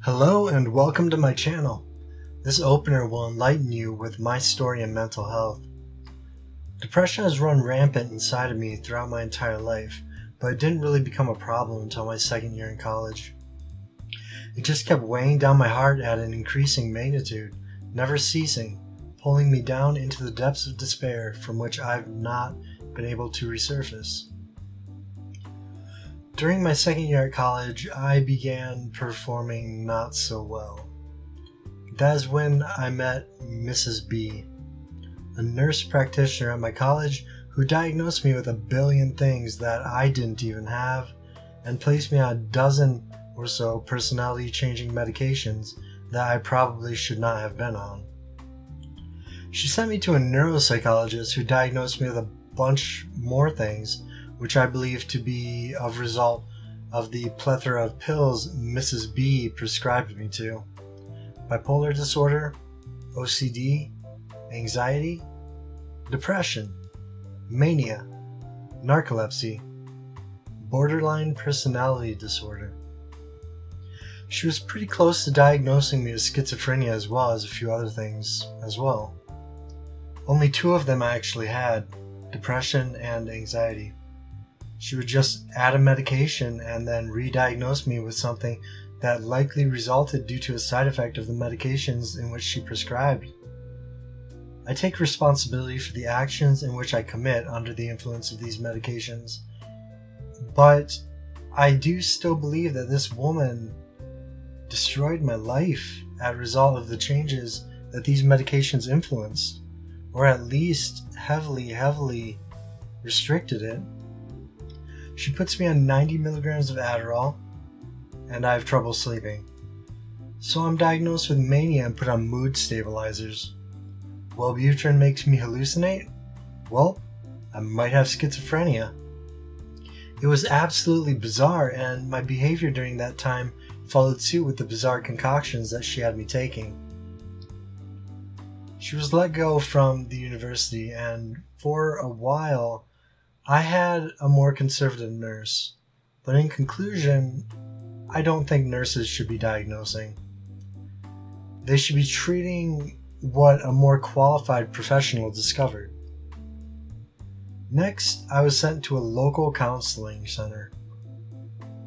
Hello and welcome to my channel. This opener will enlighten you with my story in mental health. Depression has run rampant inside of me throughout my entire life, but it didn't really become a problem until my second year in college. It just kept weighing down my heart at an increasing magnitude, never ceasing, pulling me down into the depths of despair from which I've not been able to resurface. During my second year at college, I began performing not so well. That is when I met Mrs. B, a nurse practitioner at my college who diagnosed me with a billion things that I didn't even have and placed me on a dozen or so personality-changing medications that I probably should not have been on. She sent me to a neuropsychologist who diagnosed me with a bunch more things, which I believe to be a result of the plethora of pills Mrs. B prescribed me to. Bipolar disorder, OCD, anxiety, depression, mania, narcolepsy, borderline personality disorder. She was pretty close to diagnosing me with schizophrenia as well as a few other things as well. Only two of them I actually had, depression and anxiety. She would just add a medication and then re-diagnose me with something that likely resulted due to a side effect of the medications in which she prescribed. I take responsibility for the actions in which I commit under the influence of these medications, but I do still believe that this woman destroyed my life as a result of the changes that these medications influenced, or at least heavily restricted it. She puts me on 90 milligrams of Adderall, and I have trouble sleeping. So I'm diagnosed with mania and put on mood stabilizers. Wellbutrin makes me hallucinate? Well, I might have schizophrenia. It was absolutely bizarre, and my behavior during that time followed suit with the bizarre concoctions that she had me taking. She was let go from the university, and for a while I had a more conservative nurse, but in conclusion, I don't think nurses should be diagnosing. They should be treating what a more qualified professional discovered. Next, I was sent to a local counseling center,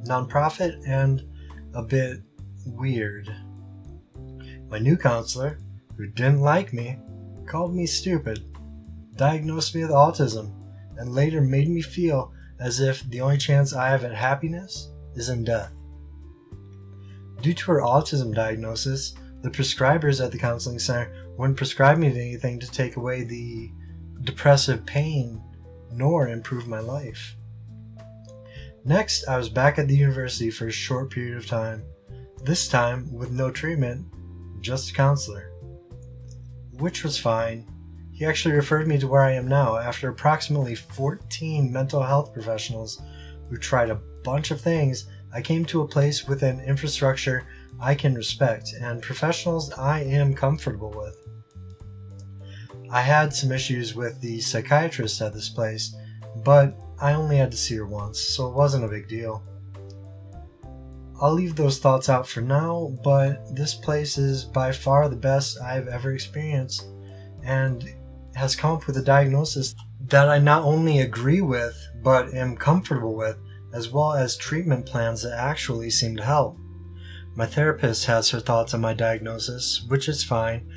nonprofit and a bit weird. My new counselor, who didn't like me, called me stupid, diagnosed me with autism, and later made me feel as if the only chance I have at happiness is in death. Due to her autism diagnosis, the prescribers at the counseling center wouldn't prescribe me anything to take away the depressive pain nor improve my life. Next, I was back at the university for a short period of time, this time with no treatment, just a counselor, which was fine. He actually referred me to where I am now after approximately 14 mental health professionals who tried a bunch of things. I came to a place with an infrastructure I can respect and professionals I am comfortable with. I had some issues with the psychiatrist at this place, but I only had to see her once, so it wasn't a big deal. I'll leave those thoughts out for now, but this place is by far the best I've ever experienced and has come up with a diagnosis that I not only agree with, but am comfortable with, as well as treatment plans that actually seem to help. My therapist has her thoughts on my diagnosis, which is fine,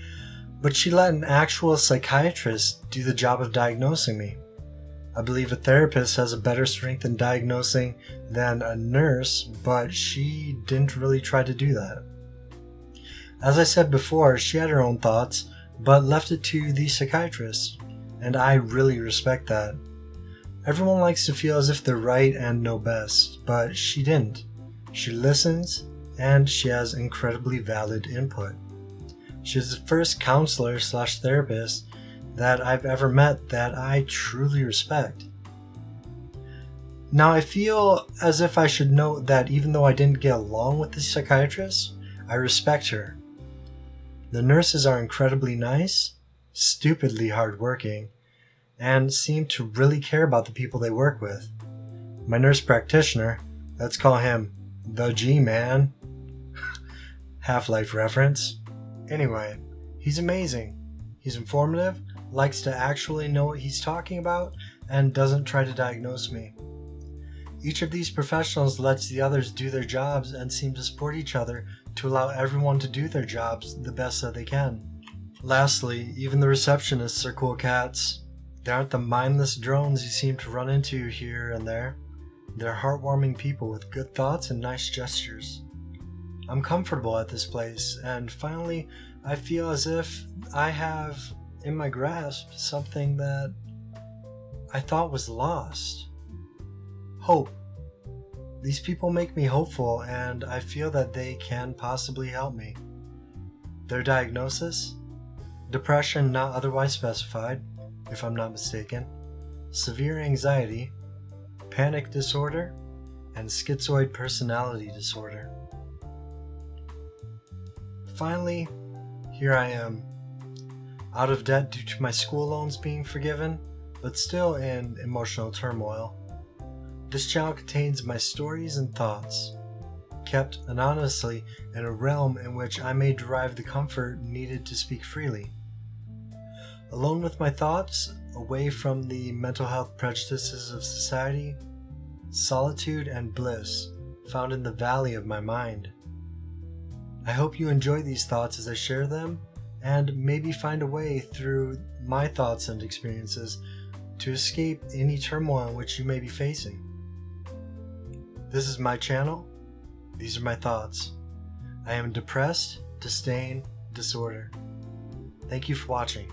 but she let an actual psychiatrist do the job of diagnosing me. I believe a therapist has a better strength in diagnosing than a nurse, but she didn't really try to do that. As I said before, she had her own thoughts, but left it to the psychiatrist, and I really respect that. Everyone likes to feel as if they're right and know best, but she didn't. She listens, and she has incredibly valid input. She's the first counselor/therapist that I've ever met that I truly respect. Now I feel as if I should note that even though I didn't get along with the psychiatrist, I respect her. The nurses are incredibly nice, stupidly hardworking, and seem to really care about the people they work with. My nurse practitioner, let's call him the G-Man, Half-Life reference. Anyway, he's amazing. He's informative, likes to actually know what he's talking about, and doesn't try to diagnose me. Each of these professionals lets the others do their jobs and seem to support each other to allow everyone to do their jobs the best that they can. Lastly, even the receptionists are cool cats. They aren't the mindless drones you seem to run into here and there. They're heartwarming people with good thoughts and nice gestures. I'm comfortable at this place, and finally, I feel as if I have in my grasp something that I thought was lost. Hope. These people make me hopeful, and I feel that they can possibly help me. Their diagnosis? Depression not otherwise specified, if I'm not mistaken, severe anxiety, panic disorder, and schizoid personality disorder. Finally, here I am, out of debt due to my school loans being forgiven, but still in emotional turmoil. This channel contains my stories and thoughts, kept anonymously in a realm in which I may derive the comfort needed to speak freely. Alone with my thoughts, away from the mental health prejudices of society, solitude and bliss found in the valley of my mind. I hope you enjoy these thoughts as I share them, and maybe find a way through my thoughts and experiences to escape any turmoil which you may be facing. This is my channel. These are my thoughts. I am depressed, disdain, disorder. Thank you for watching.